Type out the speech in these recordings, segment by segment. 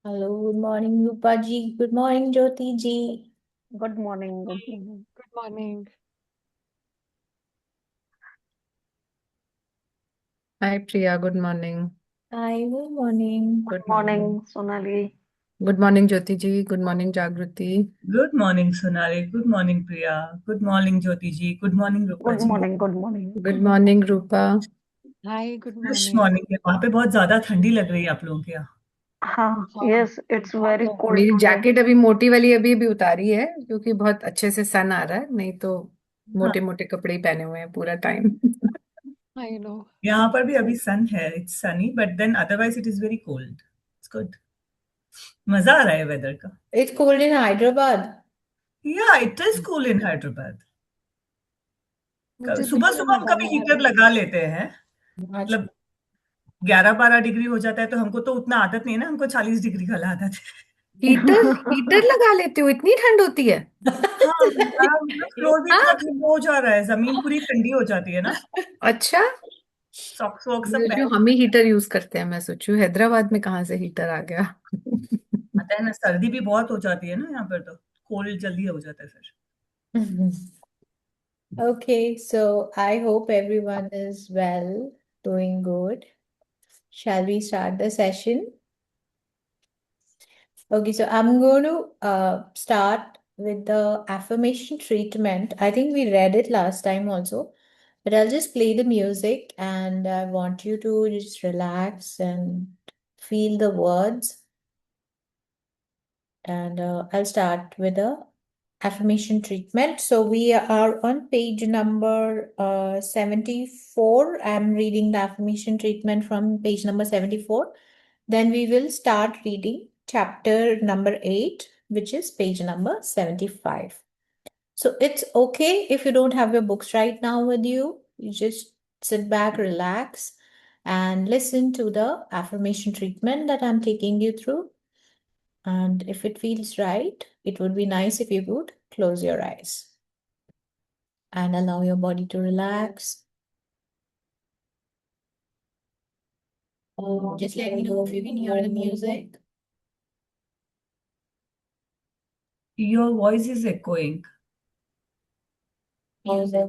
Hello, good morning, Rupa ji. Good morning, Jyoti ji. Good morning. Good morning. Good morning. Hi Priya, good morning. Hi, good morning. Good morning, Sonali. Good morning Jyoti ji, good morning Jagruti. Good morning, Sonali. Good morning, Priya. Good morning, Jyoti ji. Good morning, Rupa Good ji. morning. Good morning. Good morning Rupa. Hi, good fresh morning. Morning है। वहां पे बहुत ज्यादा ठंडी लग रही है आप लोगों के यहाँ। हाँ, हाँ, yes, it's बहुत very है। cold मेरी today. जैकेट अभी मोटी वाली अभी उतारी है क्योंकि बहुत अच्छे से सन आ रहा है, नहीं तो हाँ, मोटे मोटे कपड़े ही पहने हुए हैं पूरा टाइम। I know. यहाँ पर भी अभी सन है, it's sunny, but then otherwise it is very cold. It's good, मजा आ रहा है वेदर का। It's cold in Hyderabad. या it is cool in Hyderabad. मुझे सुबह दिखने सुबह हम लगा कभी है हीटर अभी। लगा लेते हैं, आज मतलब 11-12 डिग्री हो जाता है, तो हमको तो उतना आदत नहीं है ना, हमको 40 डिग्री का आदत है। हीटर हीटर लगा लेते हो? इतनी ठंड होती है? हाँ, हमारा मतलब फ्लोर भी इतना हाँ? ठंडा हो जा रहा है, जमीन पूरी ठंडी हो जाती है ना। अच्छा, सॉक्स वॉक्स मैं सब सोचू पहन। हम ही हीटर यूज करते हैं। मैं सोचू हैदराबाद में कहाँ से हीटर आ गया। पता है ना, सर्दी भी बहुत हो जाती है ना यहाँ पर, तो कोल्ड जल्दी हो जाता है फिर। Okay, so I hope everyone is well, doing good. Shall we start the session? Okay, so I'm going to start with the affirmation treatment. I think we read it last time also, but I'll just play the music and I want you to just relax and feel the words. And I'll start with the affirmation treatment. So we are on page number 74. I'm reading the affirmation treatment from page number 74. Then we will start reading chapter number 8, which is page number 75. So it's okay if you don't have your books right now with you. You just sit back, relax, and listen to the affirmation treatment that I'm taking you through. And if it feels right, it would be nice if you would close your eyes and allow your body to relax. Just let me know if you can hear the music. Your voice is echoing. Music.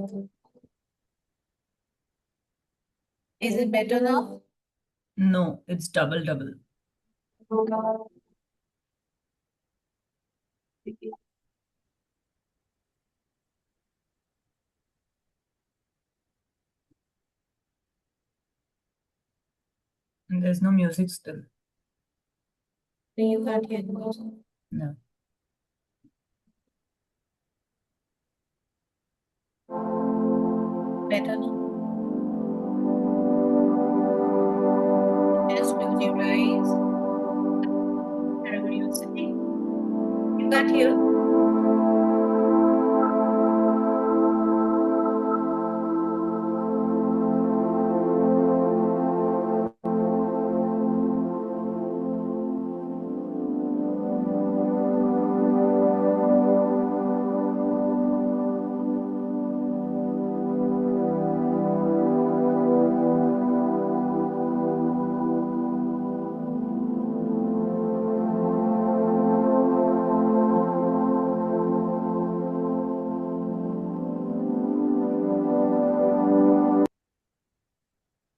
Is it better now? No, it's double. And there's no music still. You can't hear the music. No. Better now? Just close your eyes. Wherever you're sitting. You can't hear?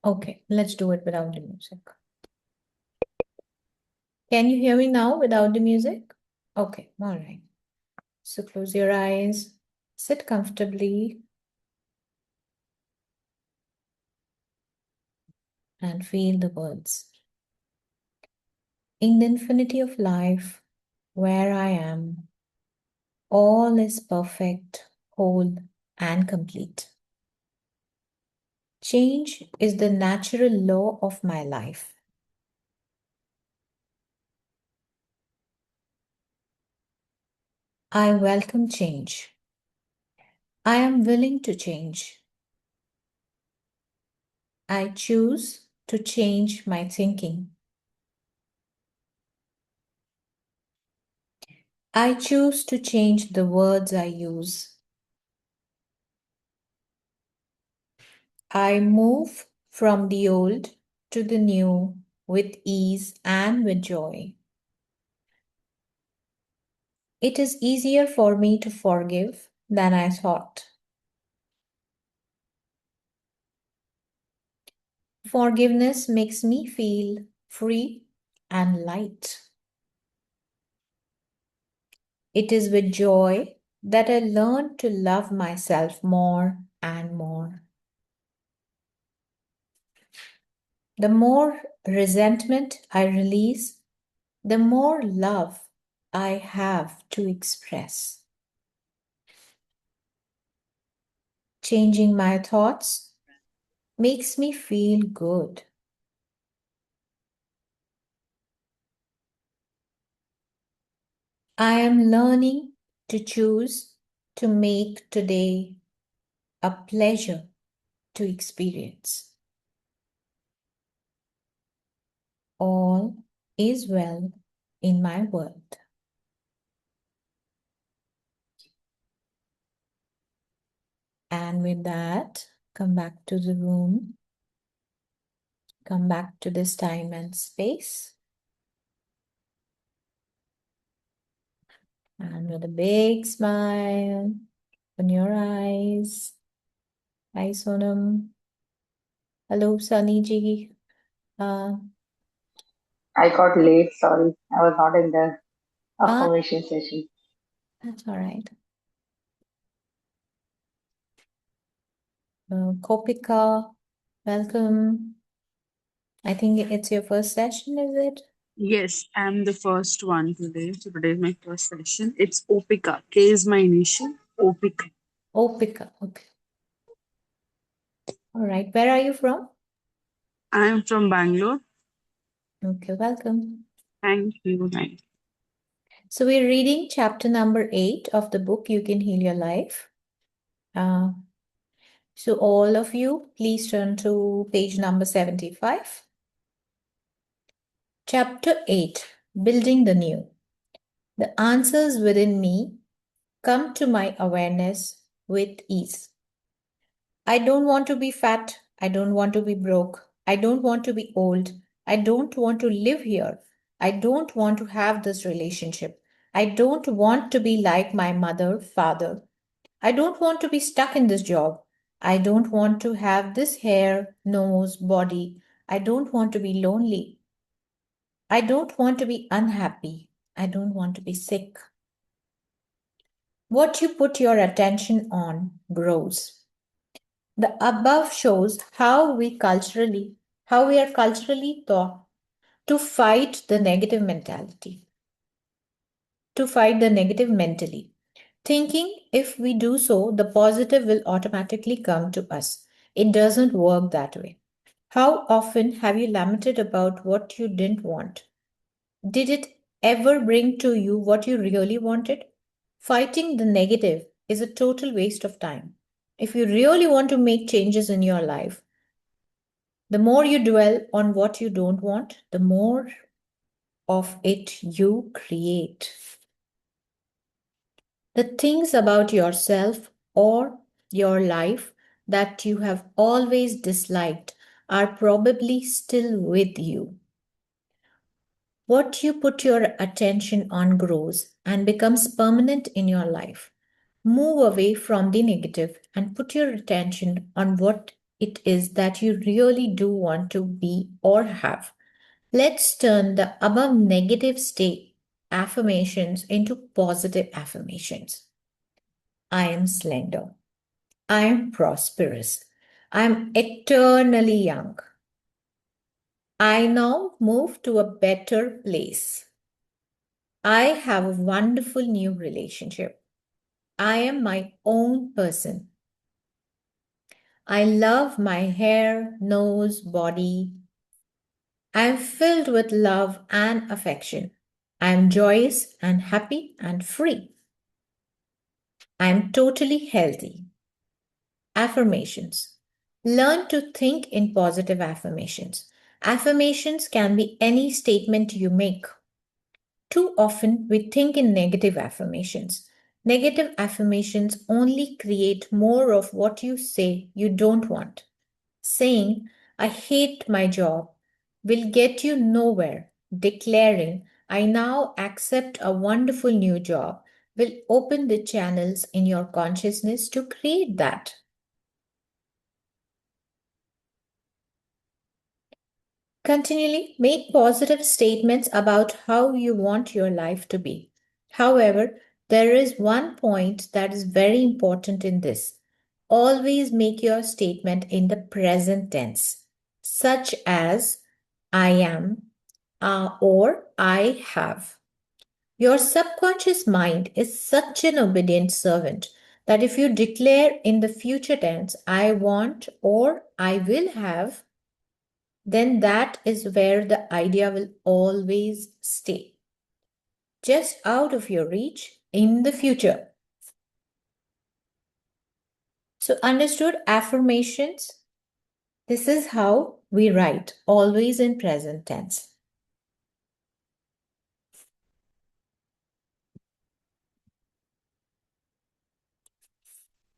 Okay, let's do it without the music. Can you hear me now without the music? Okay, all right. So close your eyes, sit comfortably, and feel the words. In the infinity of life, where I am, all is perfect, whole, and complete. Change is the natural law of my life. I welcome change. I am willing to change. I choose to change my thinking. I choose to change the words I use. I move from the old to the new with ease and with joy. It is easier for me to forgive than I thought. Forgiveness makes me feel free and light. It is with joy that I learn to love myself more and more. The more resentment I release, the more love I have to express. Changing my thoughts makes me feel good. I am learning to choose to make today a pleasure to experience. All is well in my world. And with that, come back to the room. Come back to this time and space. And with a big smile on your eyes. Hi, Sonam. Hello, Sunny ji. Uh, I got late, sorry. I was not in the ah, affirmation session. that's all right. Kopika, welcome. I think it's your first session, is it? Yes, I'm the first one today. So today is my first session. It's Opika. K is my initial. Opika. Opika. Okay. All right. Where are you from? I am from Bangalore. Okay, welcome. Thank you. Thank you. So we're reading chapter number 8 of the book You Can Heal Your Life. So all of you, please turn to page number 75. Chapter 8, Building the New. The answers within me come to my awareness with ease. I don't want to be fat. I don't want to be broke. I don't want to be old. I don't want to live here. I don't want to have this relationship. I don't want to be like my mother, father. I don't want to be stuck in this job. I don't want to have this hair, nose, body. I don't want to be lonely. I don't want to be unhappy. I don't want to be sick. What you put your attention on grows. The above shows how we are culturally taught to fight the negative mentality, to fight the negative mentally, thinking if we do so, the positive will automatically come to us. It doesn't work that way. How often have you lamented about what you didn't want? Did it ever bring to you what you really wanted? Fighting the negative is a total waste of time. If you really want to make changes in your life, the more you dwell on what you don't want, the more of it you create. The things about yourself or your life that you have always disliked are probably still with you. What you put your attention on grows and becomes permanent in your life. Move away from the negative and put your attention on what it is that you really do want to be or have. Let's turn the above negative state affirmations into positive affirmations. I am slender. I am prosperous. I am eternally young. I now move to a better place. I have a wonderful new relationship. I am my own person. I love my hair, nose, body. I am filled with love and affection. I am joyous and happy and free. I am totally healthy. Affirmations. Learn to think in positive affirmations. Affirmations can be any statement you make. Too often, we think in negative affirmations. Negative affirmations only create more of what you say you don't want. Saying, I hate my job, will get you nowhere. Declaring, I now accept a wonderful new job, will open the channels in your consciousness to create that. Continually make positive statements about how you want your life to be. However, there is one point that is very important in this. Always make your statement in the present tense, such as I am or I have. Your subconscious mind is such an obedient servant that if you declare in the future tense, I want or I will have, then that is where the idea will always stay. Just out of your reach in the future. So, understood affirmations? This is how we write, always in present tense.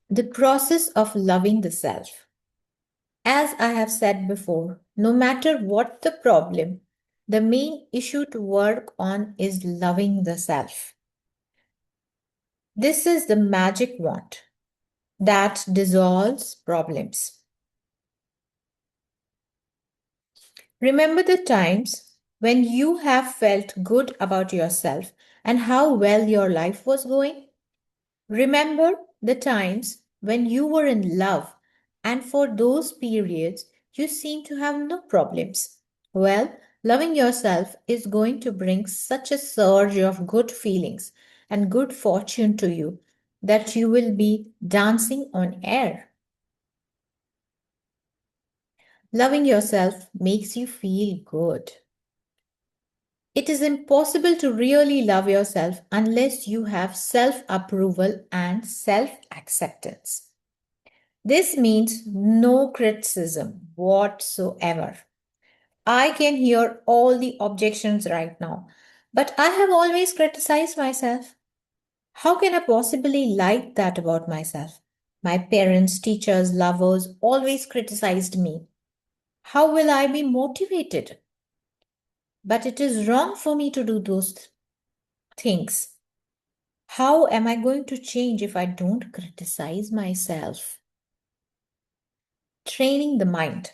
The process of loving the self. As I have said before, no matter what the problem, the main issue to work on is loving the self. This is the magic wand that dissolves problems. Remember the times when you have felt good about yourself and how well your life was going? Remember the times when you were in love and for those periods you seem to have no problems. Well, loving yourself is going to bring such a surge of good feelings and good fortune to you that you will be dancing on air. Loving yourself makes you feel good. It is impossible to really love yourself unless you have self-approval and self-acceptance. This means no criticism whatsoever. I can hear all the objections right now, but I have always criticized myself. How can I possibly like that about myself? My parents, teachers, lovers always criticized me. How will I be motivated? But it is wrong for me to do those things. How am I going to change if I don't criticize myself? Training the mind.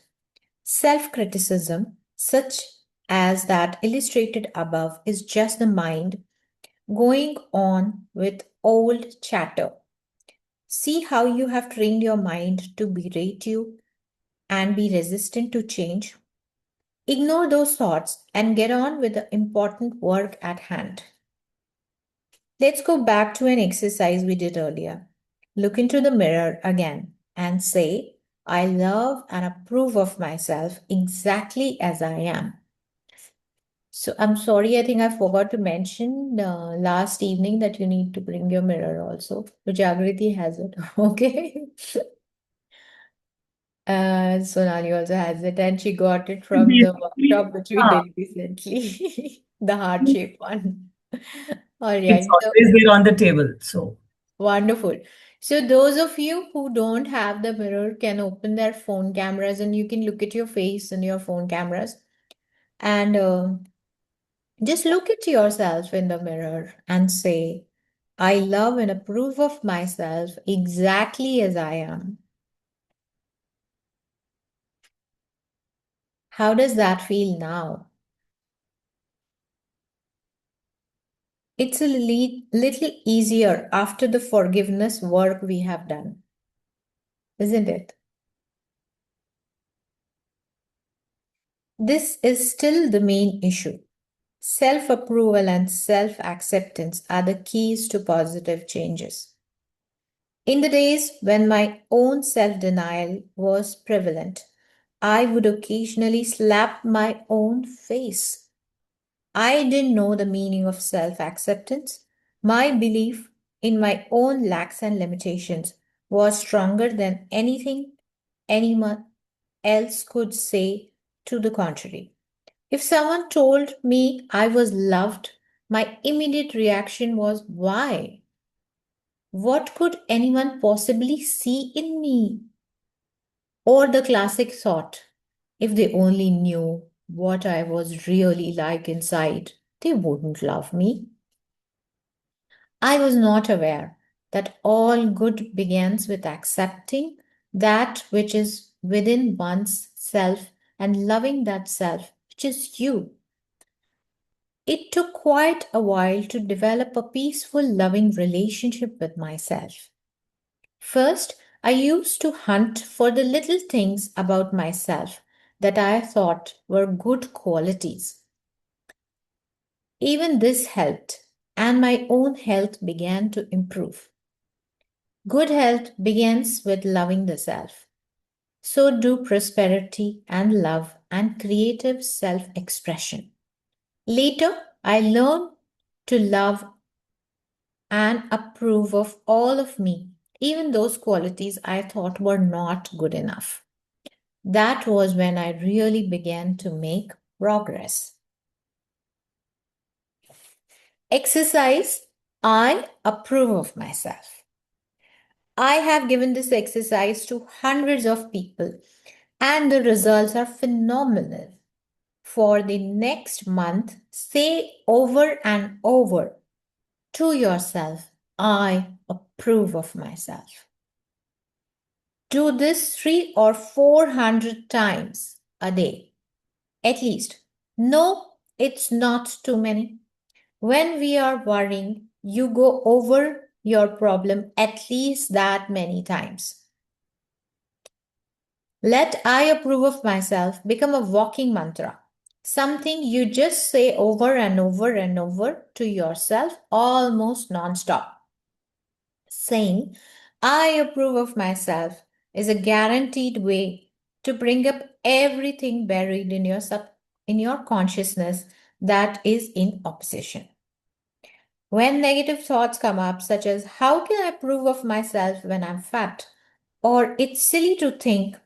Self-criticism, such as that illustrated above, is just the mind going on with old chatter. See how you have trained your mind to berate you and be resistant to change. Ignore those thoughts and get on with the important work at hand. Let's go back to an exercise we did earlier. Look into the mirror again and say, I love and approve of myself exactly as I am. So I'm sorry, I think I forgot to mention last evening that you need to bring your mirror also. Jagriti has it, okay? Sonali also has it, and she got it from the Basically, workshop which we did recently, the heart-shaped one. All it's right, so always there on the table. So wonderful. So those of you who don't have the mirror can open their phone cameras and you can look at your face in your phone cameras and just look at yourself in the mirror and say, I love and approve of myself exactly as I am. How does that feel now? It's a little easier after the forgiveness work we have done, isn't it? This is still the main issue. Self-approval and self-acceptance are the keys to positive changes. In the days when my own self-denial was prevalent, I would occasionally slap my own face. I didn't know the meaning of self-acceptance. My belief in my own lacks and limitations was stronger than anything anyone else could say to the contrary. If someone told me I was loved, my immediate reaction was, why? What could anyone possibly see in me? Or the classic thought, if they only knew what I was really like inside, they wouldn't love me. I was not aware that all good begins with accepting that which is within one's self and loving that self, which is you. It took quite a while to develop a peaceful, loving relationship with myself. First, I used to hunt for the little things about myself that I thought were good qualities. Even this helped, and my own health began to improve. Good health begins with loving the self. So do prosperity and love and creative self expression. Later, I learned to love and approve of all of me, even those qualities I thought were not good enough. That was when I really began to make progress. Exercise, I approve of myself. I have given this exercise to hundreds of people, and the results are phenomenal. For the next month, say over and over to yourself, I approve of myself. Do this 300 or 400 times a day, at least. No, it's not too many. When we are worrying, you go over your problem at least that many times. Let I approve of myself become a walking mantra, something you just say over and over and over to yourself almost non-stop. Saying, I approve of myself is a guaranteed way to bring up everything buried in your consciousness that is in opposition. When negative thoughts come up, such as, how can I approve of myself when I'm fat? Or it's silly to think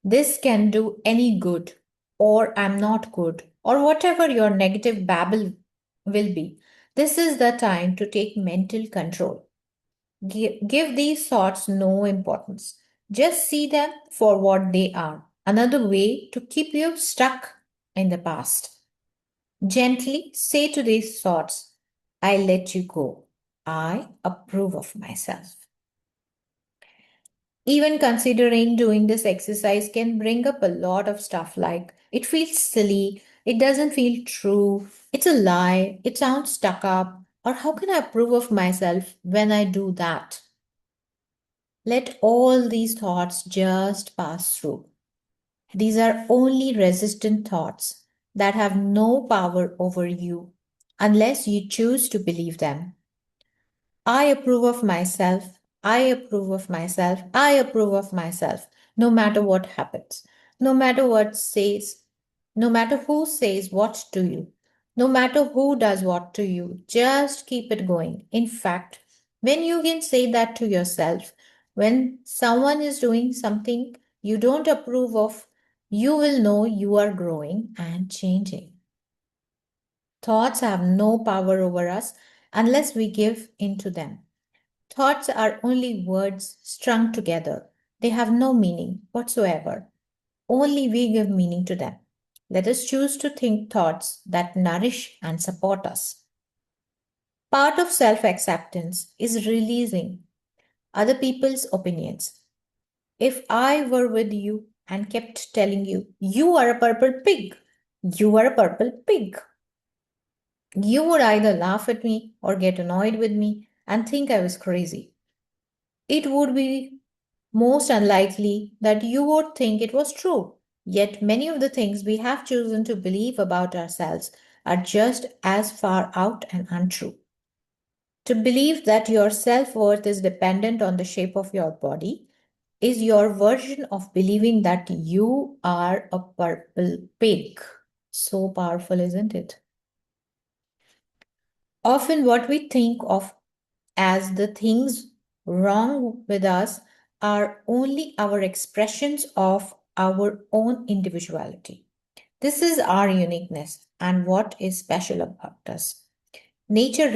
this can do any good, or I'm not good, or whatever your negative babble will be, this is the time to take mental control. Give these thoughts no importance. Just see them for what they are. Another way to keep you stuck in the past. Gently say to these thoughts, I let you go. I approve of myself. Even considering doing this exercise can bring up a lot of stuff like it feels silly, it doesn't feel true, it's a lie, it sounds stuck up, or how can I approve of myself when I do that? Let all these thoughts just pass through. These are only resistant thoughts that have no power over you unless you choose to believe them. I approve of myself. I approve of myself. I approve of myself. No matter what happens, no matter what says, no matter who says what to you, no matter who does what to you, just keep it going. In fact, when you can say that to yourself, when someone is doing something you don't approve of, you will know you are growing and changing. Thoughts have no power over us unless we give in to them. Thoughts are only words strung together. They have no meaning whatsoever. Only we give meaning to them. Let us choose to think thoughts that nourish and support us. Part of self acceptance is releasing other people's opinions. If I were with you and kept telling you, you are a purple pig, you are a purple pig, you would either laugh at me or get annoyed with me and think I was crazy. It would be most unlikely that you would think it was true. Yet many of the things we have chosen to believe about ourselves are just as far out and untrue. To believe that your self worth is dependent on the shape of your body is your version of believing that you are a purple pig. So powerful, isn't it? Often, what we think of as the things wrong with us are only our expressions of our own individuality. This is our uniqueness and what is special about us. Nature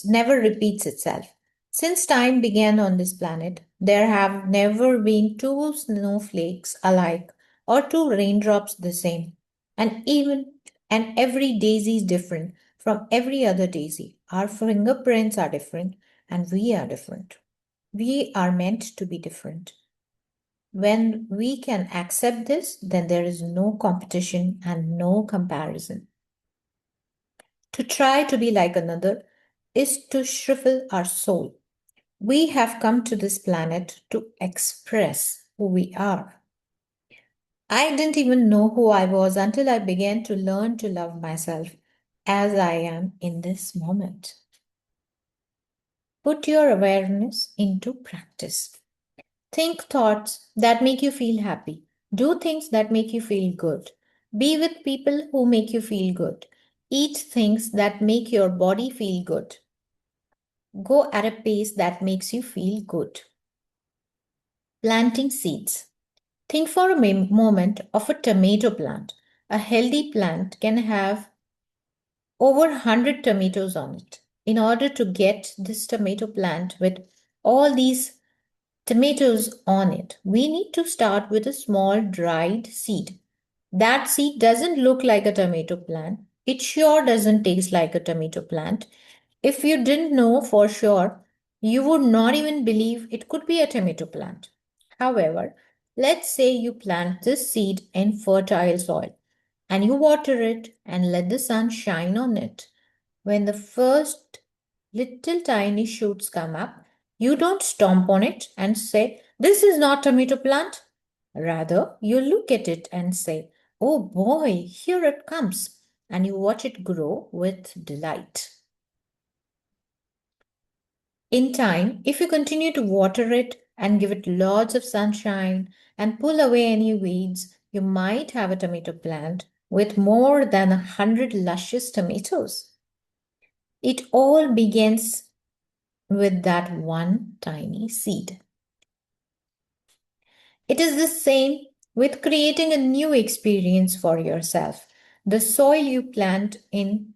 never repeats itself. Since time began on this planet, there have never been two snowflakes alike or two raindrops the same. And every daisy is different from every other daisy. Our fingerprints are different and we are different. We are meant to be different. When we can accept this, then there is no competition and no comparison. To try to be like another is to shrivel our soul. We have come to this planet to express who we are. I didn't even know who I was until I began to learn to love myself as I am in this moment. Put your awareness into practice. Think thoughts that make you feel happy. Do things that make you feel good. Be with people who make you feel good. Eat things that make your body feel good. Go at a pace that makes you feel good. Planting seeds. Think for a moment of a tomato plant. A healthy plant can have over 100 tomatoes on it. In order to get this tomato plant with all these tomatoes on it, we need to start with a small dried seed. That seed doesn't look like a tomato plant. It sure doesn't taste like a tomato plant. If you didn't know for sure, you would not even believe it could be a tomato plant. However, let's say you plant this seed in fertile soil and you water it and let the sun shine on it. When the first little tiny shoots come up, you don't stomp on it and say, "This is not tomato plant." Rather, you look at it and say, "Oh boy, here it comes." And you watch it grow with delight. In time, if you continue to water it and give it lots of sunshine and pull away any weeds, you might have a tomato plant with more than 100 luscious tomatoes. It all begins with that one tiny seed. It is the same with creating a new experience for yourself. The soil you plant in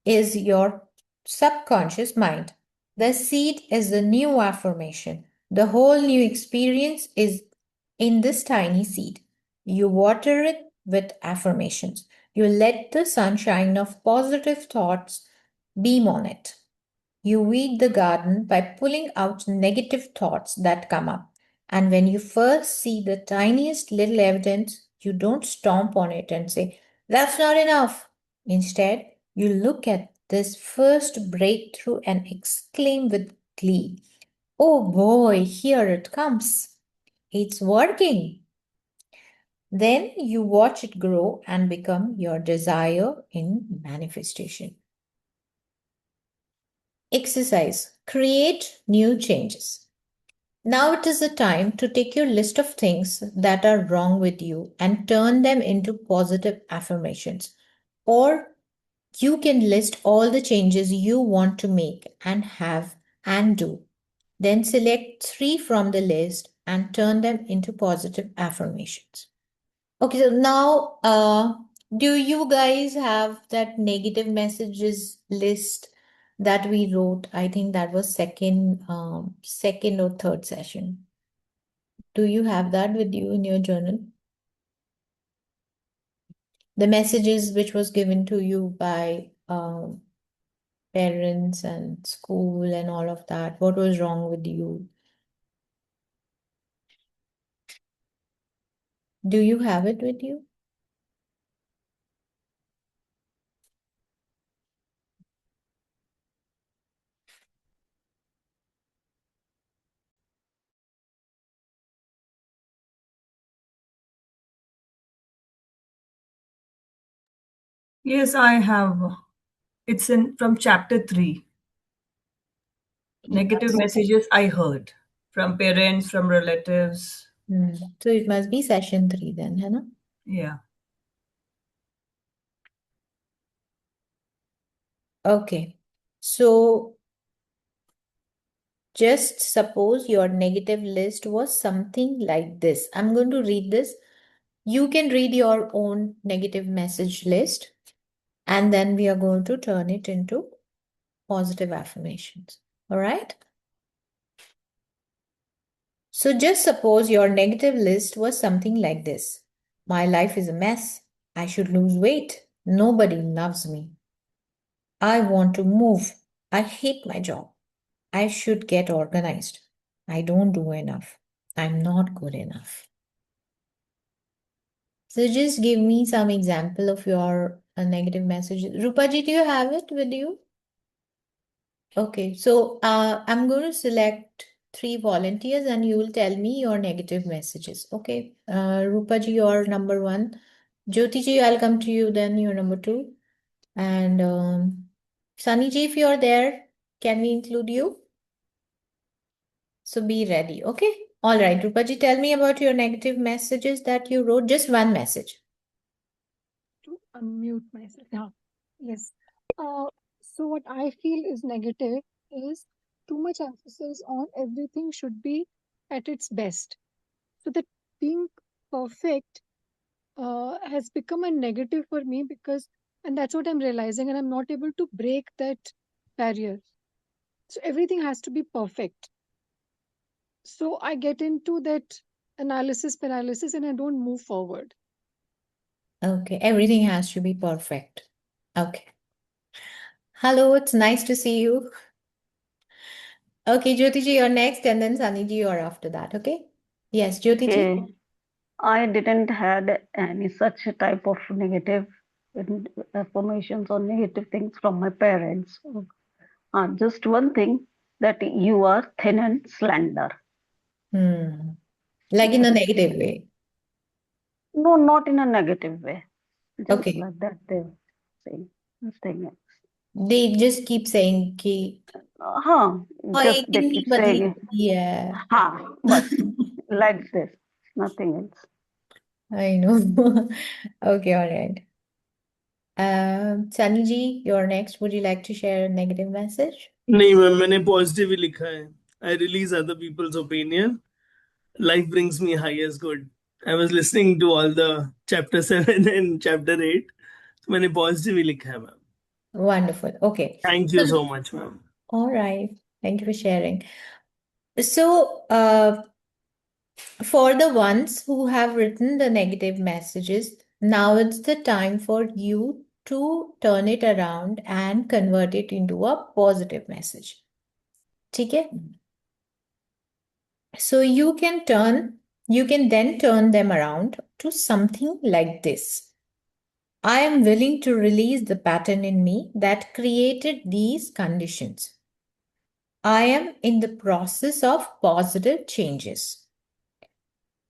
is your subconscious mind. The seed is the new affirmation. The whole new experience is in this tiny seed. You water it with affirmations. You let the sunshine of positive thoughts beam on it. You weed the garden by pulling out negative thoughts that come up. And when you first see the tiniest little evidence, you don't stomp on it and say, "That's not enough." Instead, you look at this first breakthrough and exclaim with glee, "Oh boy, here it comes. It's working." Then you watch it grow and become your desire in manifestation. Exercise. Create new changes. Now it is the time to take your list of things that are wrong with you and turn them into positive affirmations. Or you can list all the changes you want to make and have and do. Then select 3 from the list and turn them into positive affirmations. Okay, so now, do you guys have that negative messages list that we wrote? I think that was second or third session. Do you have that with you in your journal? The messages which was given to you by parents and school and all of that. What was wrong with you? Do you have it with you? Yes, I have. It's in from chapter 3. Negative messages I heard from parents, from relatives. So it must be session 3 then, है ना? Yeah. Okay. So just suppose your negative list was something like this. I'm going to read this. You can read your own negative message list, and then we are going to turn it into positive affirmations. All right? So just suppose your negative list was something like this. My life is a mess. I should lose weight. Nobody loves me. I want to move. I hate my job. I should get organized. I don't do enough. I'm not good enough. So just give me some example of your negative messages. Rupaji, do you have it with you? Okay, so I'm going to select 3 volunteers and you will tell me your negative messages. Okay, Rupaji, you're number 1. Jyotiji, I'll come to you then, you're number 2. And Sunnyji, if you're there, can we include you? So be ready, okay? All right, Rupaji, tell me about your negative messages that you wrote. Just one message. To unmute myself. Yeah. Yes. So what I feel is negative is too much emphasis on everything should be at its best. So that being perfect has become a negative for me and that's what I'm realizing, and I'm not able to break that barrier. So everything has to be perfect. So I get into that analysis paralysis and I don't move forward. Okay, everything has to be perfect. Okay. Hello, it's nice to see you. Okay, Jyotiji, you're next, and then Sunnyji, you're after that, okay? Yes, Jyotiji. Okay. I didn't had any such type of negative affirmations or negative things from my parents. Just one thing, that you are thin and slender. Like in a Yes. negative way. No, not in a negative way. Just Okay. like that they say. Nothing else. They just keep saying कि Just they इतनी keep पतली saying, पतली है. but like this, nothing else. I know. Okay, all right. Sunny ji, you're next. Would you like to share a negative message? नहीं ma'am मैंने positive ही लिखा है I release other peoples opinion life brings me high as good. I was listening to all the chapter 7 and chapter 8. मैंने positive ही लिखा है ma'am. Wonderful. Okay. Thank you so much ma'am. All right. Thank you for sharing. So, for the ones who have written the negative messages, now it's the time for you to turn it around and convert it into a positive message. ठीक है? So you can then turn them around to something like this. I am willing to release the pattern in me that created these conditions. I am in the process of positive changes.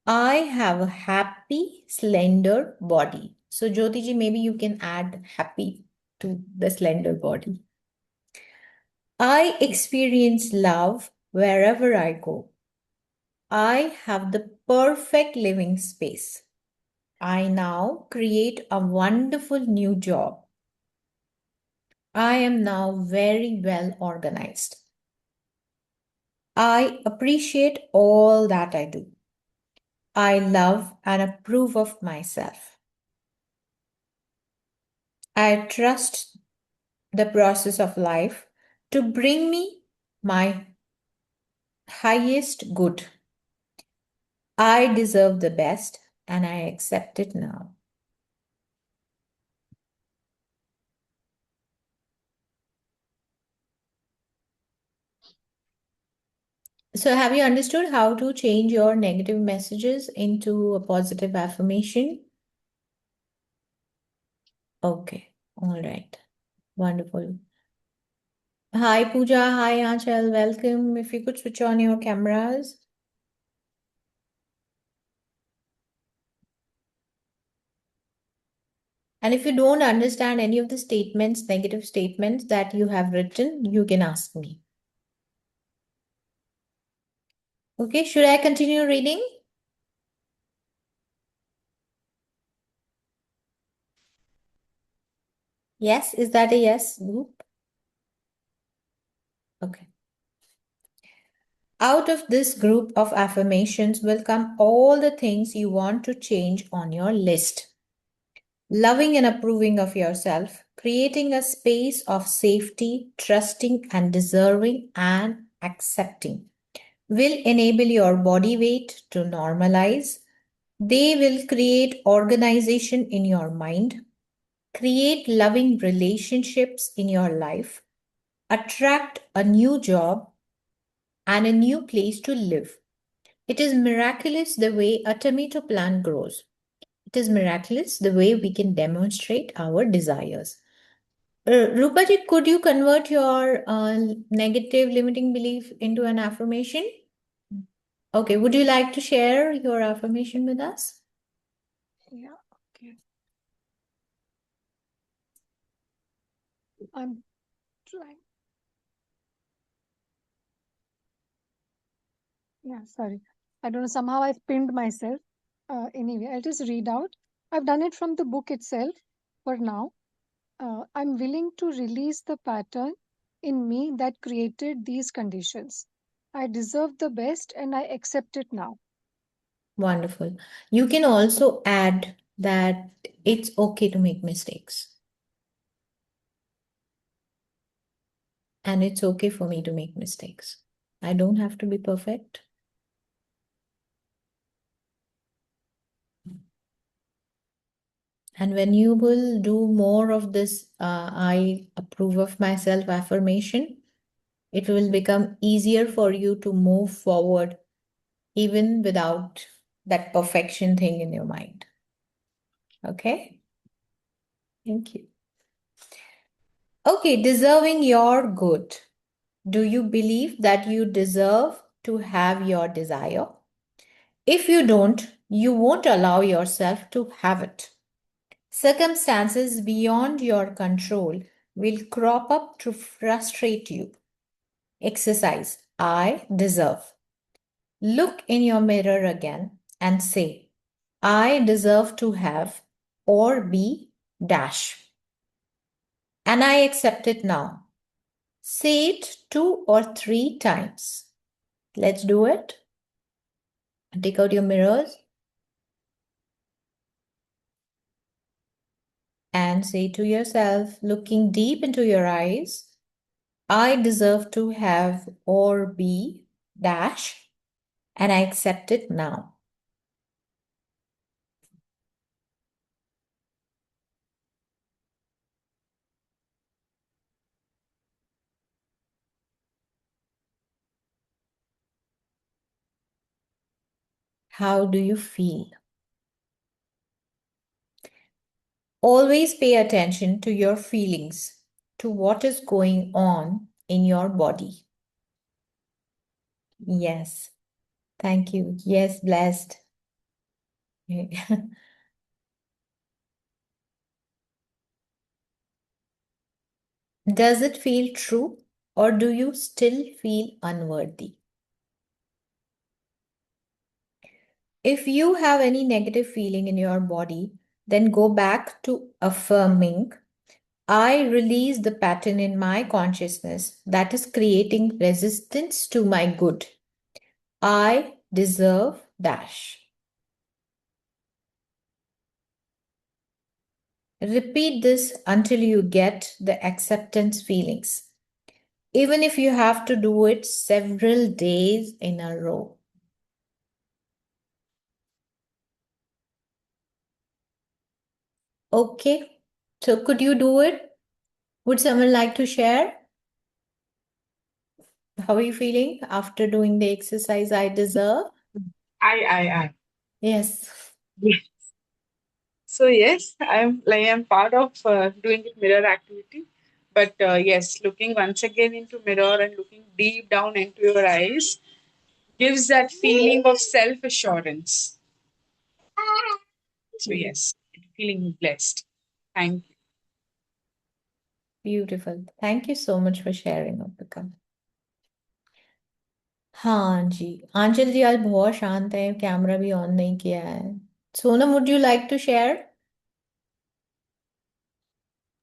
I have a happy, slender body. So Jyotiji, maybe you can add happy to the slender body. I experience love wherever I go. I have the perfect living space. I now create a wonderful new job. I am now very well organized. I appreciate all that I do. I love and approve of myself. I trust the process of life to bring me my highest good. I deserve the best and I accept it now. So, have you understood how to change your negative messages into a positive affirmation? Okay, all right, wonderful. Hi, Pooja. Hi, Aanchal. Welcome. If you could switch on your cameras. And if you don't understand any of the statements, negative statements that you have written, you can ask me. Okay, should I continue reading? Yes, is that a yes, group? Okay. Out of this group of affirmations will come all the things you want to change on your list. Loving and approving of yourself, creating a space of safety, trusting and deserving and accepting will enable your body weight to normalize. They will create organization in your mind. create loving relationships in your life, attract a new job and a new place to live. It is miraculous the way a tomato plant grows. It is miraculous the way we can demonstrate our desires. Rupaji, could you convert your negative limiting belief into an affirmation? Okay, would you like to share your affirmation with us? Yeah, okay. I'm trying. Yeah, sorry. I don't know. Somehow I've pinned myself. Anyway, I'll just read out. I've done it from the book itself for now. I'm willing to release the pattern in me that created these conditions. I deserve the best and I accept it now. Wonderful. You can also add that it's okay to make mistakes. And it's okay for me to make mistakes. I don't have to be perfect. And when you will do more of this, I approve of myself affirmation, it will become easier for you to move forward even without that perfection thing in your mind. Okay? Thank you. Okay, deserving your good. Do you believe that you deserve to have your desire? If you don't, you won't allow yourself to have it. Circumstances beyond your control will crop up to frustrate you. Exercise I deserve. Look in your mirror again and say, I deserve to have or be dash. And I accept it now. Say it 2 or 3 times. Let's do it. Take out your mirrors and say to yourself, looking deep into your eyes, I deserve to have or be dash, and I accept it now. How do you feel? Always pay attention to your feelings, to what is going on in your body. Yes, thank you. Yes, blessed. Does it feel true or do you still feel unworthy? If you have any negative feeling in your body, then go back to affirming, I release the pattern in my consciousness that is creating resistance to my good. I deserve dash. Repeat this until you get the acceptance feelings, even if you have to do it several days in a row. Okay, so could you do it? Would someone like to share? How are you feeling after doing the exercise I deserve? I. Yes. Yes. So yes, I'm part of doing it mirror activity. But yes, looking once again into mirror and looking deep down into your eyes gives that feeling of self assurance. So yes, feeling blessed. Thank you. Beautiful. Thank you so much for sharing, Upika. हाँ जी आंचल जी आज बहुत शांत है camera भी on नहीं किया है Sonam would you like to share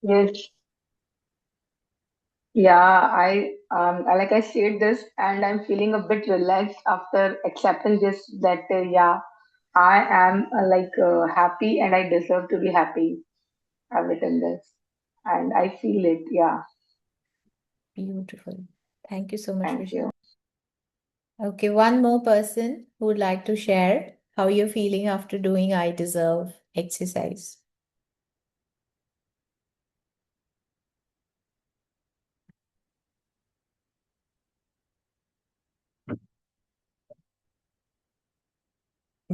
Yes. Yeah, like I said this, and I'm feeling a bit relaxed after accepting this. That yeah, I am happy, and I deserve to be happy. I've written this, and I feel it. Yeah, Beautiful. Thank you so much for thank you. sharing. Okay, one more person who would like to share how you're feeling after doing I deserve exercise.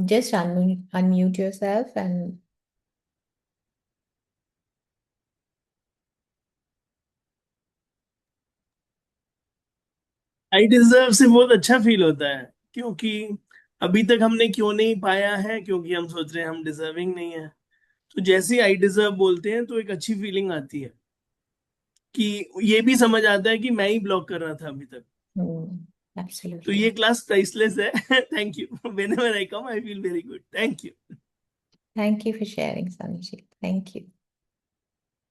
Just unmute yourself and I deserve से बहुत अच्छा feel होता है, क्योंकि अभी तक हमने क्यों नहीं पाया है, क्योंकि हम सोच रहे हैं हम डिजर्विंग नहीं है। तो जैसे ही आई डिजर्व बोलते हैं तो एक अच्छी फीलिंग आती है कि ये भी समझ आता है कि मैं ही ब्लॉक कर रहा था अभी तक। तो ये absolutely. क्लास प्राइसलेस है। Thank you. whenever I come I feel very good. Thank you. Thank you for sharing, Sanjit. Thank you.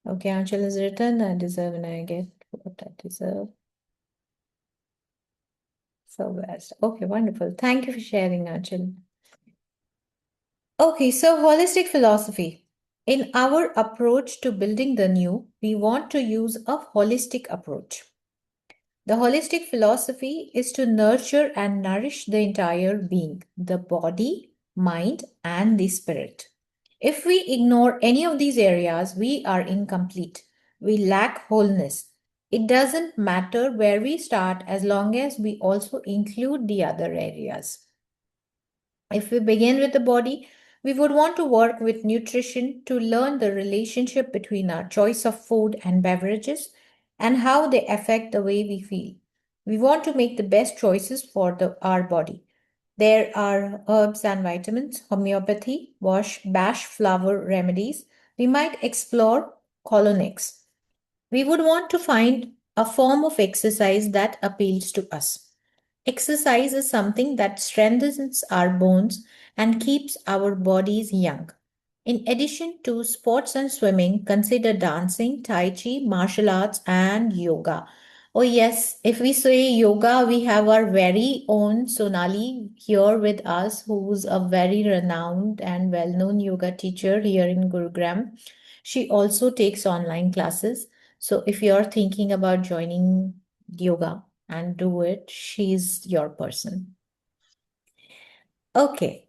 Okay, Anshul has written, I deserve and I get what I deserve. So best. Okay, wonderful. Thank you for sharing, Anshul. Okay, so holistic philosophy. In our approach to building the new, we want to use a holistic approach. The holistic philosophy is to nurture and nourish the entire being, the body, mind, and the spirit. If we ignore any of these areas, we are incomplete. We lack wholeness. It doesn't matter where we start as long as we also include the other areas. If we begin with the body, we would want to work with nutrition to learn the relationship between our choice of food and beverages and how they affect the way we feel. We want to make the best choices for our body. There are herbs and vitamins, homeopathy, wash, bash flower remedies. We might explore colonics. We would want to find a form of exercise that appeals to us. Exercise is something that strengthens our bones and keeps our bodies young. In addition to sports and swimming, consider dancing, Tai Chi, martial arts, and yoga. Oh, yes, if we say yoga, we have our very own Sonali here with us, who's a very renowned and well known yoga teacher here in Gurugram. She also takes online classes. So if you're thinking about joining yoga and do it, she's your person. Okay,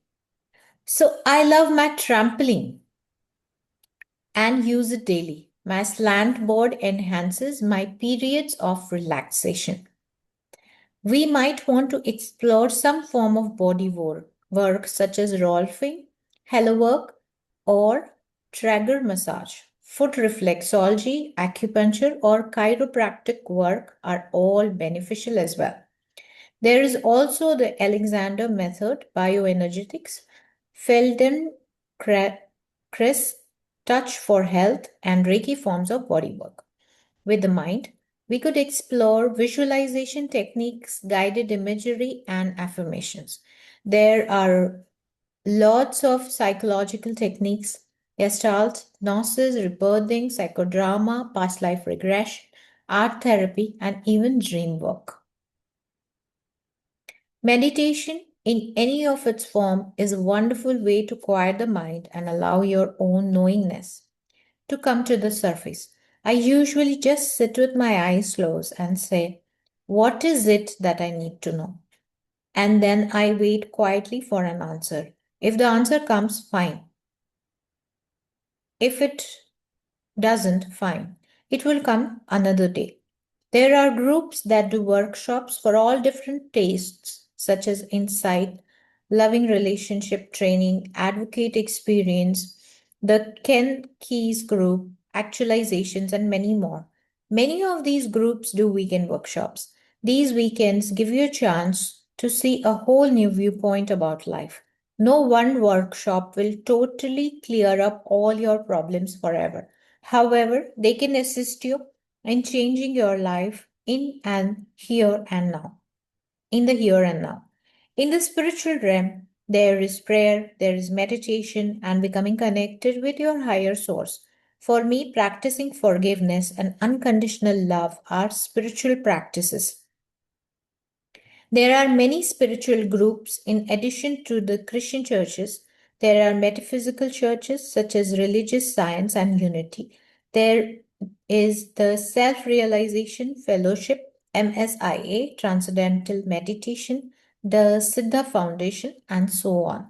so I love my trampoline and use it daily. My slant board enhances my periods of relaxation. We might want to explore some form of body work such as rolfing, hello work, or Trager massage. Foot reflexology, acupuncture, or chiropractic work are all beneficial as well. There is also the Alexander method, bioenergetics, Feldenkrais, touch for health, and Reiki forms of bodywork. With the mind, we could explore visualization techniques, guided imagery, and affirmations. There are lots of psychological techniques, gestalt, gnosis, rebirthing, psychodrama, past life regression, art therapy, and even dream work. Meditation, in any of its form, is a wonderful way to quiet the mind and allow your own knowingness to come to the surface. I usually just sit with my eyes closed and say, what is it that I need to know? And then I wait quietly for an answer. If the answer comes, fine. If it doesn't, fine. It will come another day. There are groups that do workshops for all different tastes, such as insight, loving relationship training, advocate experience, the Ken Keys group, actualizations, and many more. Many of these groups do weekend workshops. These weekends give you a chance to see a whole new viewpoint about life. No one workshop will totally clear up all your problems forever. However, they can assist you in changing your life in and here and now. In the here and now. In the spiritual realm, there is prayer, there is meditation, and becoming connected with your higher source. For me, practicing forgiveness and unconditional love are spiritual practices. There are many spiritual groups in addition to the Christian churches. There are metaphysical churches such as Religious Science and Unity. There is the Self Realization Fellowship, MSIA, Transcendental Meditation, the Siddha Foundation, and so on.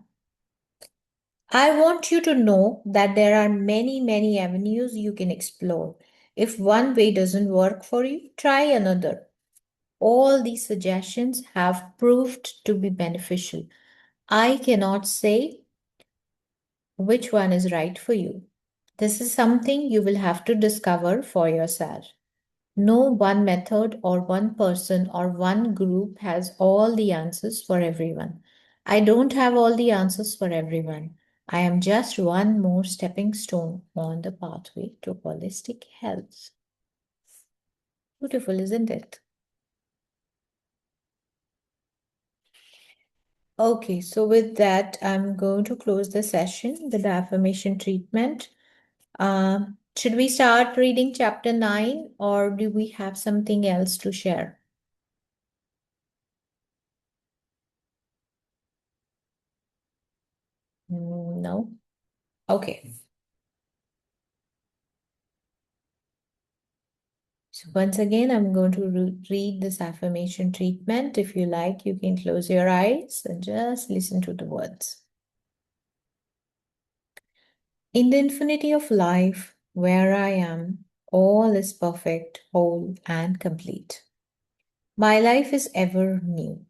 I want you to know that there are many, many avenues you can explore. If one way doesn't work for you, try another. All these suggestions have proved to be beneficial. I cannot say which one is right for you. This is something you will have to discover for yourself. No one method or one person or one group has all the answers for everyone. I don't have all the answers for everyone. I am just one more stepping stone on the pathway to holistic health. Beautiful, isn't it? Okay, so with that, I'm going to close the session with the affirmation treatment. Should we start reading chapter 9 or do we have something else to share? No? Okay. So once again, I'm going to read this affirmation treatment. If you like, you can close your eyes and just listen to the words. In the infinity of life, where I am, all is perfect, whole, and complete. My life is ever new.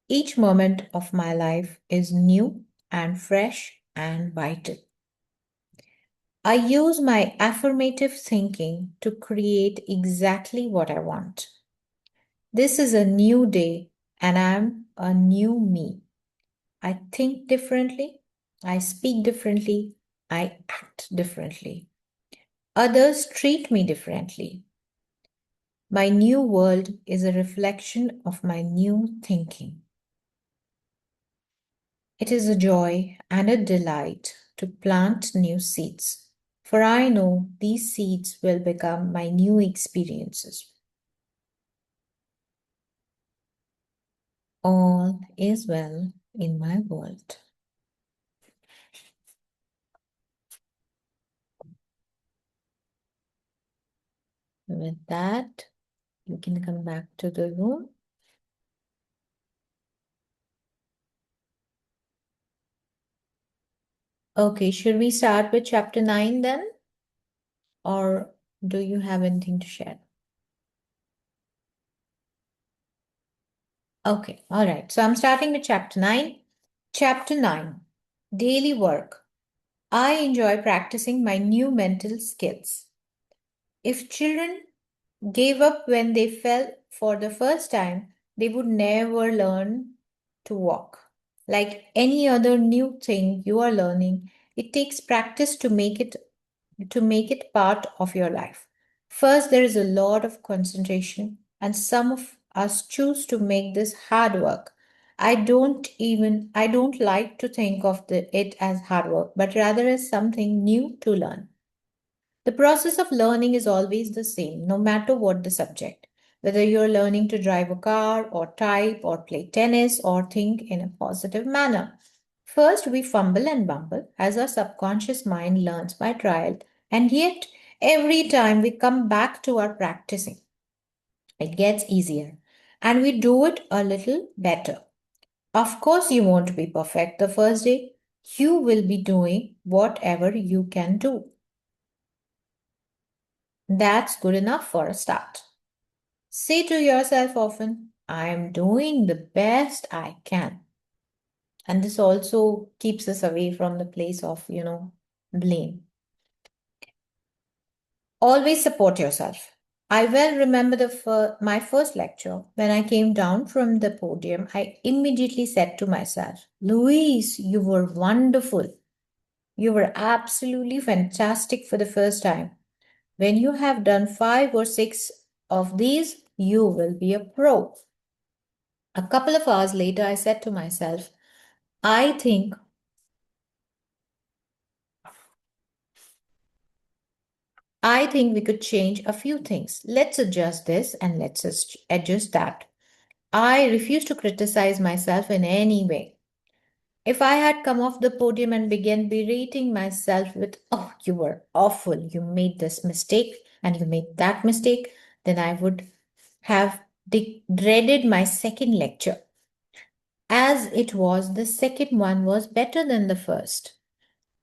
Each moment of my life is new and fresh and vital. I use my affirmative thinking to create exactly what I want. This is a new day and I'm a new me. I think differently, I speak differently, I act differently. Others treat me differently. My new world is a reflection of my new thinking. It is a joy and a delight to plant new seeds, for I know these seeds will become my new experiences. All is well in my world. With that, you can come back to the room. Okay, should we start with chapter 9 then? Or do you have anything to share? Okay, all right. So I'm starting with chapter 9. Chapter 9, Daily Work. I enjoy practicing my new mental skills. If children gave up when they fell for the first time, they would never learn to walk. Like any other new thing you are learning, it takes practice to make it part of your life. First, there is a lot of concentration, and some of us choose to make this hard work. I don't like to think of it as hard work, but rather as something new to learn. The process of learning is always the same, no matter what the subject. Whether you're learning to drive a car, or type, or play tennis, or think in a positive manner. First, we fumble and bumble as our subconscious mind learns by trial, and yet every time we come back to our practicing, it gets easier and we do it a little better. Of course, you won't be perfect the first day. You will be doing whatever you can do. That's good enough for a start. Say to yourself often, I am doing the best I can. And this also keeps us away from the place of, blame. Always support yourself. I well remember my first lecture. When I came down from the podium, I immediately said to myself, Louise, you were wonderful. You were absolutely fantastic for the first time. When you have done 5 or 6 of these, you will be a pro. A couple of hours later, I said to myself, I think we could change a few things. Let's adjust this and let's adjust that. I refuse to criticize myself in any way. If I had come off the podium and began berating myself with, oh, you were awful, you made this mistake and you made that mistake, then I would have dreaded my second lecture. As it was, the second one was better than the first.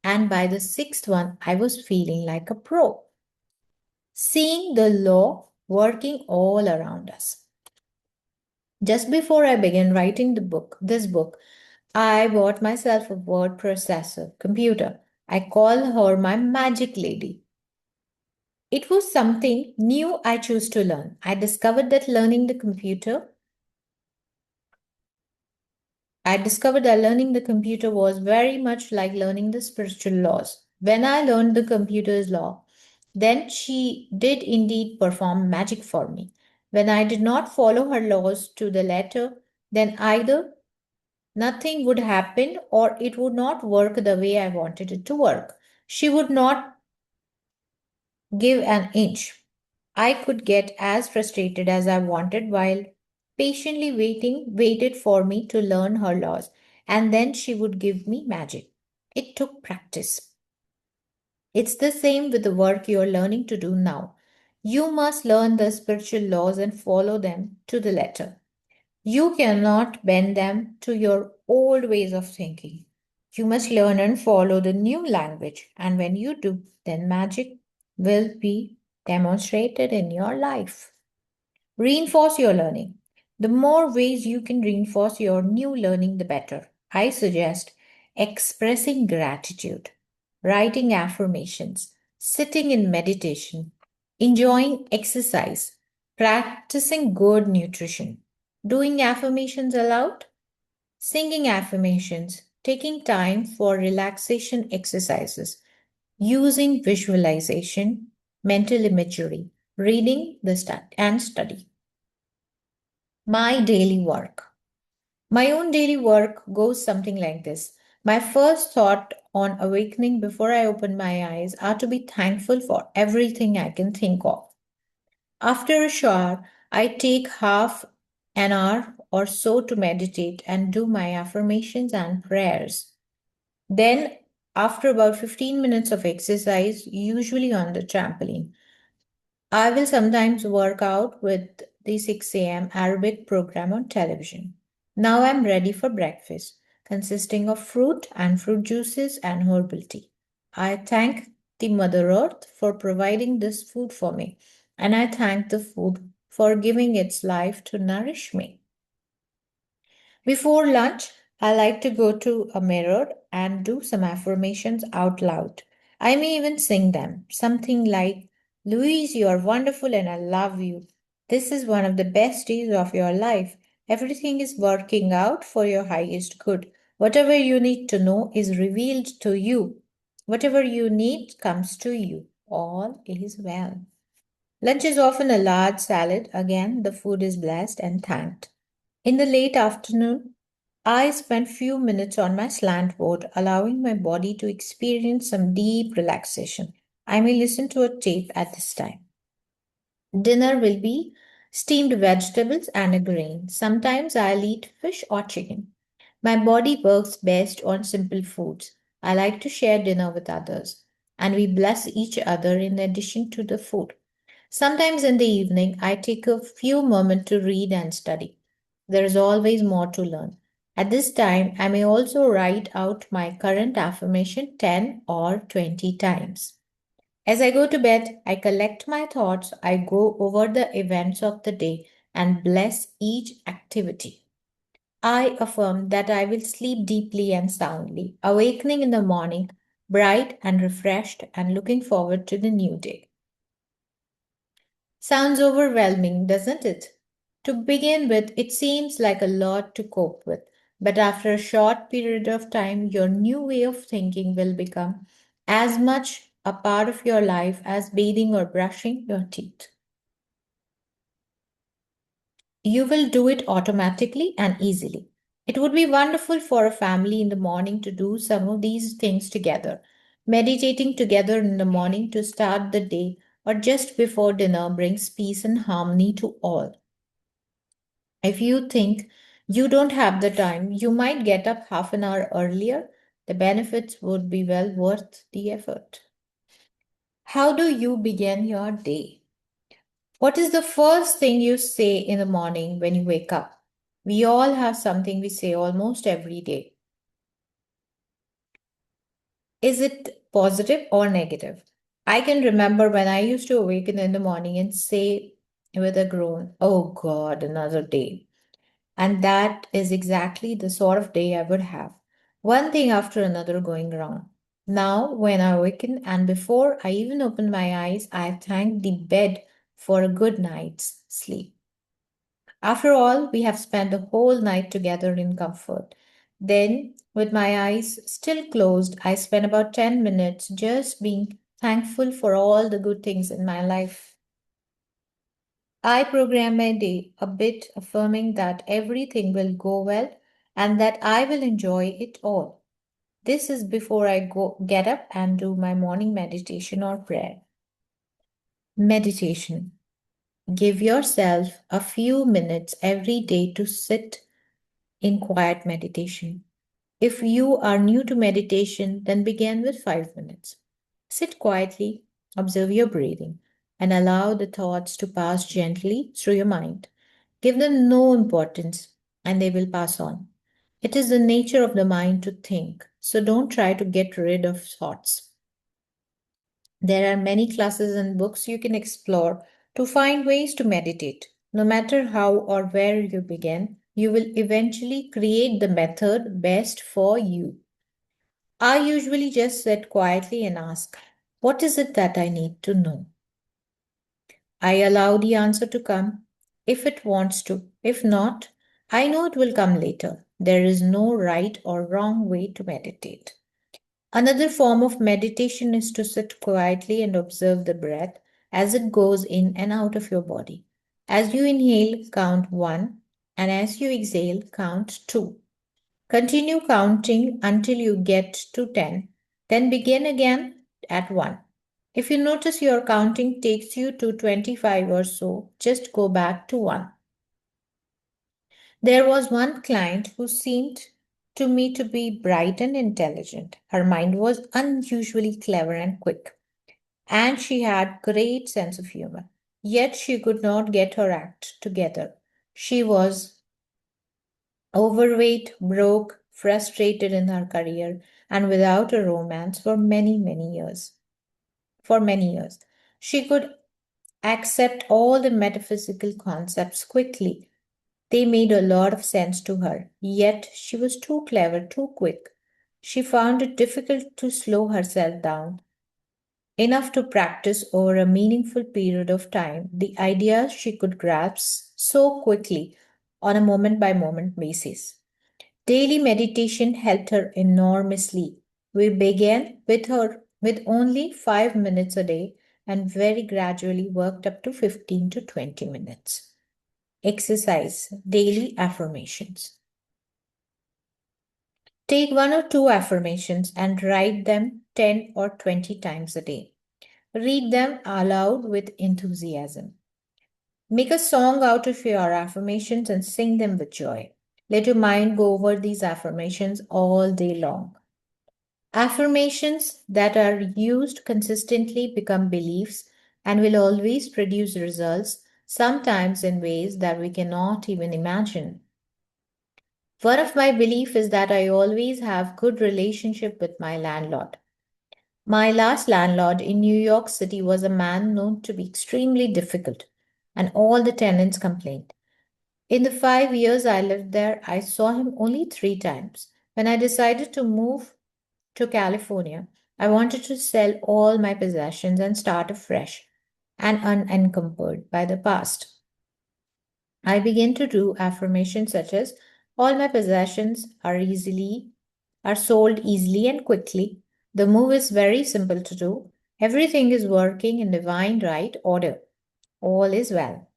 And by the sixth one, I was feeling like a pro. Seeing the law working all around us. Just before I began writing this book, I bought myself a word processor computer. I call her my magic lady. It was something new I chose to learn. I discovered that learning the computer was very much like learning the spiritual laws. When I learned the computer's law, then she did indeed perform magic for me. When I did not follow her laws to the letter, then either nothing would happen or it would not work the way I wanted it to work. She would not give an inch. I could get as frustrated as I wanted while patiently waited for me to learn her laws, and then she would give me magic. It took practice. It's the same with the work you're learning to do now. You must learn the spiritual laws and follow them to the letter. You cannot bend them to your old ways of thinking. You must learn and follow the new language, and when you do, then magic will be demonstrated in your life. Reinforce your learning. The more ways you can reinforce your new learning, the better. I suggest expressing gratitude, writing affirmations, sitting in meditation, enjoying exercise, practicing good nutrition, doing affirmations aloud, singing affirmations, taking time for relaxation exercises, using visualization, mental imagery, reading and study. My daily work. My own daily work goes something like this. My first thought on awakening before I open my eyes are to be thankful for everything I can think of. After a shower, I take half an hour or so to meditate and do my affirmations and prayers. Then, after about 15 minutes of exercise, usually on the trampoline, I will sometimes work out with the 6 a.m. Arabic program on television. Now I'm ready for breakfast, consisting of fruit and fruit juices and herbal tea. I thank the Mother Earth for providing this food for me, and I thank the food for giving its life to nourish me. Before lunch, I like to go to a mirror and do some affirmations out loud. I may even sing them, something like, Louise, you are wonderful and I love you. This is one of the best days of your life. Everything is working out for your highest good. Whatever you need to know is revealed to you. Whatever you need comes to you. All is well. Lunch is often a large salad. Again, the food is blessed and thanked. In the late afternoon, I spend few minutes on my slant board, allowing my body to experience some deep relaxation. I may listen to a tape at this time. Dinner will be steamed vegetables and a grain. Sometimes I'll eat fish or chicken. My body works best on simple foods. I like to share dinner with others, and we bless each other in addition to the food. Sometimes in the evening, I take a few moments to read and study. There is always more to learn. At this time, I may also write out my current affirmation 10 or 20 times. As I go to bed, I collect my thoughts, I go over the events of the day and bless each activity. I affirm that I will sleep deeply and soundly, awakening in the morning, bright and refreshed, and looking forward to the new day. Sounds overwhelming, doesn't it? To begin with, it seems like a lot to cope with, but after a short period of time, your new way of thinking will become as much a part of your life as bathing or brushing your teeth. You will do it automatically and easily. It would be wonderful for a family in the morning to do some of these things together. Meditating together in the morning to start the day or just before dinner brings peace and harmony to all. If you think you don't have the time, you might get up half an hour earlier. The benefits would be well worth the effort. How do you begin your day? What is the first thing you say in the morning when you wake up? We all have something we say almost every day. Is it positive or negative? I can remember when I used to awaken in the morning and say with a groan, Oh God, another day. And that is exactly the sort of day I would have. One thing after another going wrong. Now, when I awaken and before I even open my eyes, I thank the bed for a good night's sleep. After all, we have spent the whole night together in comfort. Then, with my eyes still closed, I spend about 10 minutes just being thankful for all the good things in my life. I program my day a bit, affirming that everything will go well and that I will enjoy it all. This is before I get up and do my morning meditation or prayer. Meditation. Give yourself a few minutes every day to sit in quiet meditation. If you are new to meditation, then begin with 5 minutes. Sit quietly, observe your breathing, and allow the thoughts to pass gently through your mind. Give them no importance, and they will pass on. It is the nature of the mind to think, so don't try to get rid of thoughts. There are many classes and books you can explore to find ways to meditate. No matter how or where you begin, you will eventually create the method best for you. I usually just sit quietly and ask, what is it that I need to know? I allow the answer to come if it wants to. If not, I know it will come later. There is no right or wrong way to meditate. Another form of meditation is to sit quietly and observe the breath as it goes in and out of your body. As you inhale, count 1, and as you exhale, count 2. Continue counting until you get to 10, then begin again at 1. If you notice your counting takes you to 25 or so, just go back to 1. There was one client who seemed to me to be bright and intelligent. Her mind was unusually clever and quick, and she had great sense of humor. Yet she could not get her act together. She was overweight, broke, frustrated in her career, and without a romance for many, many years. For many years. She could accept all the metaphysical concepts quickly. They made a lot of sense to her, yet she was too clever, too quick. She found it difficult to slow herself down enough to practice over a meaningful period of time the ideas she could grasp so quickly on a moment by moment basis. Daily meditation helped her enormously. We began with only 5 minutes a day and very gradually worked up to 15 to 20 minutes. Exercise daily affirmations. Take 1 or 2 affirmations and write them 10 or 20 times a day. Read them aloud with enthusiasm. Make a song out of your affirmations and sing them with joy. Let your mind go over these affirmations all day long. Affirmations that are used consistently become beliefs and will always produce results, sometimes in ways that we cannot even imagine. One of my beliefs is that I always have good relationship with my landlord. My last landlord in New York City was a man known to be extremely difficult, and all the tenants complained. In the 5 years I lived there, I saw him only 3 times. When I decided to move to California, I wanted to sell all my possessions and start afresh and unencumbered by the past. I began to do affirmations such as all my possessions are sold easily and quickly. The move is very simple to do. Everything is working in divine right order. All is well.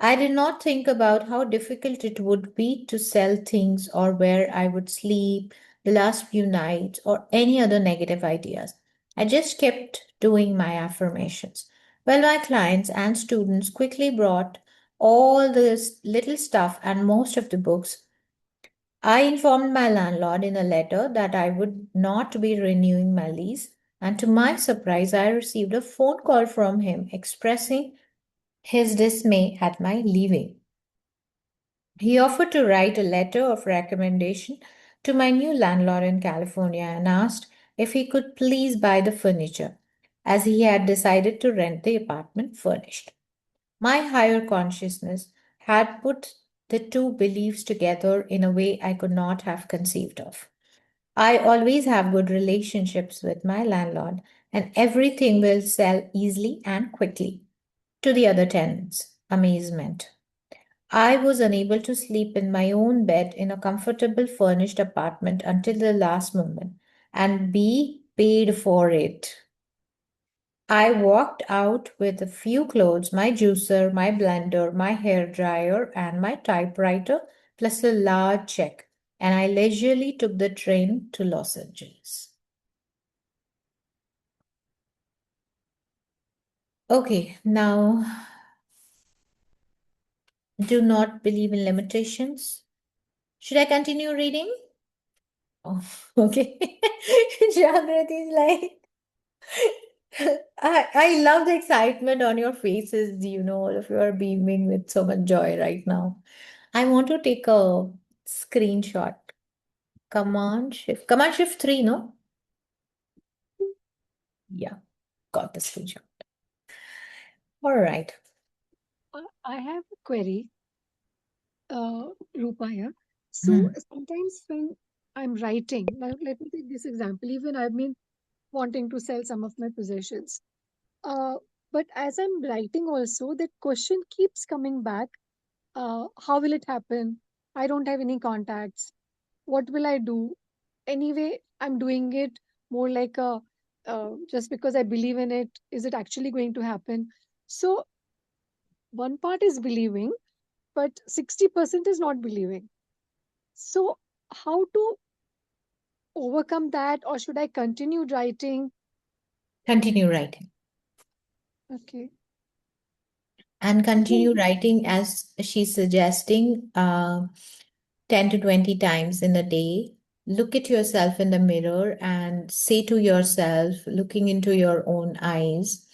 I did not think about how difficult it would be to sell things or where I would sleep the last few nights or any other negative ideas. I just kept doing my affirmations. Well, my clients and students quickly brought all this little stuff and most of the books. I informed my landlord in a letter that I would not be renewing my lease, and to my surprise, I received a phone call from him expressing his dismay at my leaving. He offered to write a letter of recommendation to my new landlord in California and asked if he could please buy the furniture, as he had decided to rent the apartment furnished. My higher consciousness had put the two beliefs together in a way I could not have conceived of. I always have good relationships with my landlord, and everything will sell easily and quickly. To the other tenants, amazement. I was unable to sleep in my own bed in a comfortable furnished apartment until the last moment and be paid for it. I walked out with a few clothes, my juicer, my blender, my hair dryer, and my typewriter, plus a large check, and I leisurely took the train to Los Angeles. Okay, now do not believe in limitations. Should I continue reading? Oh, okay. Jagrati is like, I love the excitement on your faces. You know, all of you are beaming with so much joy right now. I want to take a screenshot. Command Shift 3, no? Yeah, got the screenshot. All right. I have a query, Rupaya. So sometimes when I'm writing, now let me take this example. Even I've been wanting to sell some of my possessions. Uh, but as I'm writing also, that question keeps coming back. How will it happen? I don't have any contacts. What will I do? Anyway, I'm doing it more like a just because I believe in it. Is it actually going to happen? So one part is believing, but 60% is not believing. So how to overcome that, or should I continue writing? Continue writing. Okay. And continue writing as she's suggesting 10 to 20 times in a day. Look at yourself in the mirror and say to yourself, looking into your own eyes.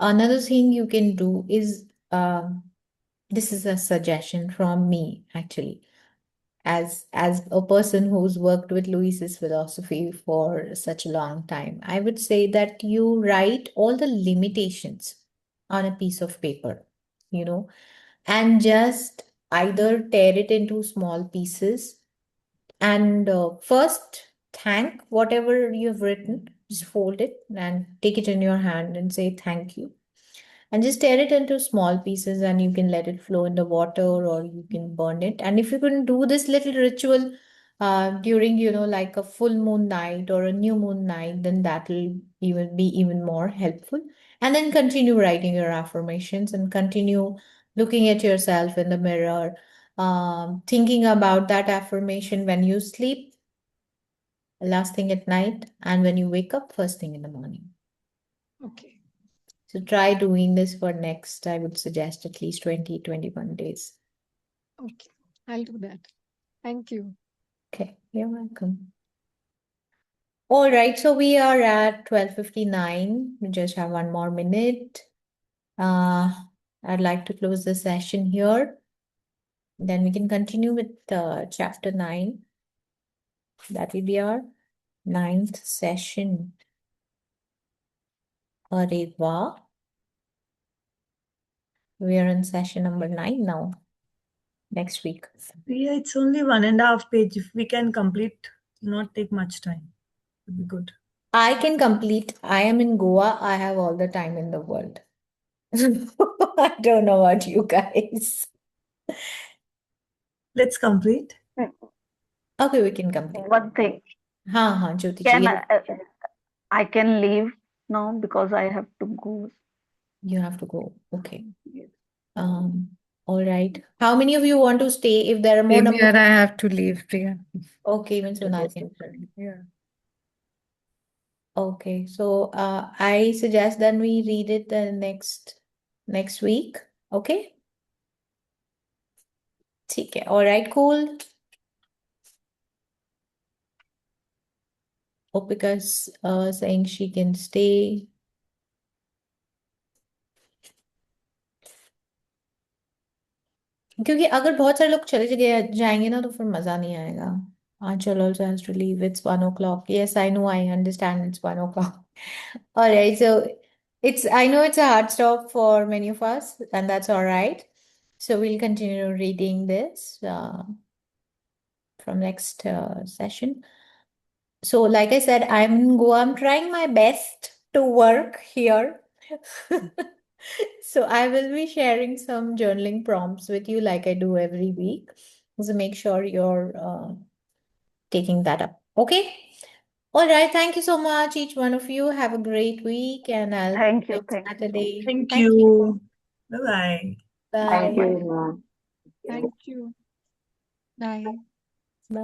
Another thing you can do is this is a suggestion from me, actually, as a person who's worked with Louise's philosophy for such a long time. I would say that you write all the limitations on a piece of paper, you know, and just either tear it into small pieces and first thank whatever you've written, just fold it and take it in your hand and say thank you, and just tear it into small pieces, and you can let it flow in the water or you can burn it. And if you can do this little ritual during, like a full moon night or a new moon night, then that will even be even more helpful. And then continue writing your affirmations and continue looking at yourself in the mirror, thinking about that affirmation when you sleep, last thing at night, and when you wake up first thing in the morning. Okay. So try doing this for next, I would suggest at least 20, 21 days. Okay. I'll do that. Thank you. Okay, you're welcome. All right, so we are at 12:59. We just have one more minute. I'd like to close the session here. Then we can continue with chapter 9. That will be our 9th session. Arre wow. We are in session number 9 now. Next week. Yeah, it's only 1.5 page. If we can complete, not take much time. Would be good. I can complete. I am in Goa. I have all the time in the world. I don't know about you guys. Let's complete. Okay, we can complete. One thing, हाँ ज्योति जी, can yes, I can leave now because I have to go. you have to go. Okay. Yes. All right. How many of you want to stay? If there are more Same number, here, I have to leave, Priya. okay, even Sonali can. Yeah. Okay, so I suggest then we read it the next week. Okay. ठीक है. All right, cool. Opika's saying she can stay. क्योंकि अगर बहुत सारे लोग चले जाएंगे ना तो फिर मजा नहीं आएगा. Anchal also has to leave. It's 1 o'clock. Yes, I know. I understand. It's 1 o'clock. All right. So I know it's a hard stop for many of us, and that's all right. So we'll continue reading this from next session. So like I said, I'm trying my best to work here. So I will be sharing some journaling prompts with you like I do every week. So make sure you're taking that up. Okay. All right. Thank you so much, each one of you. Have a great week, and I'll Thank you. next Thank you so much. Saturday. Thank Thank you. you. Bye bye. Thank Bye. you, Isma. Thank you. Bye.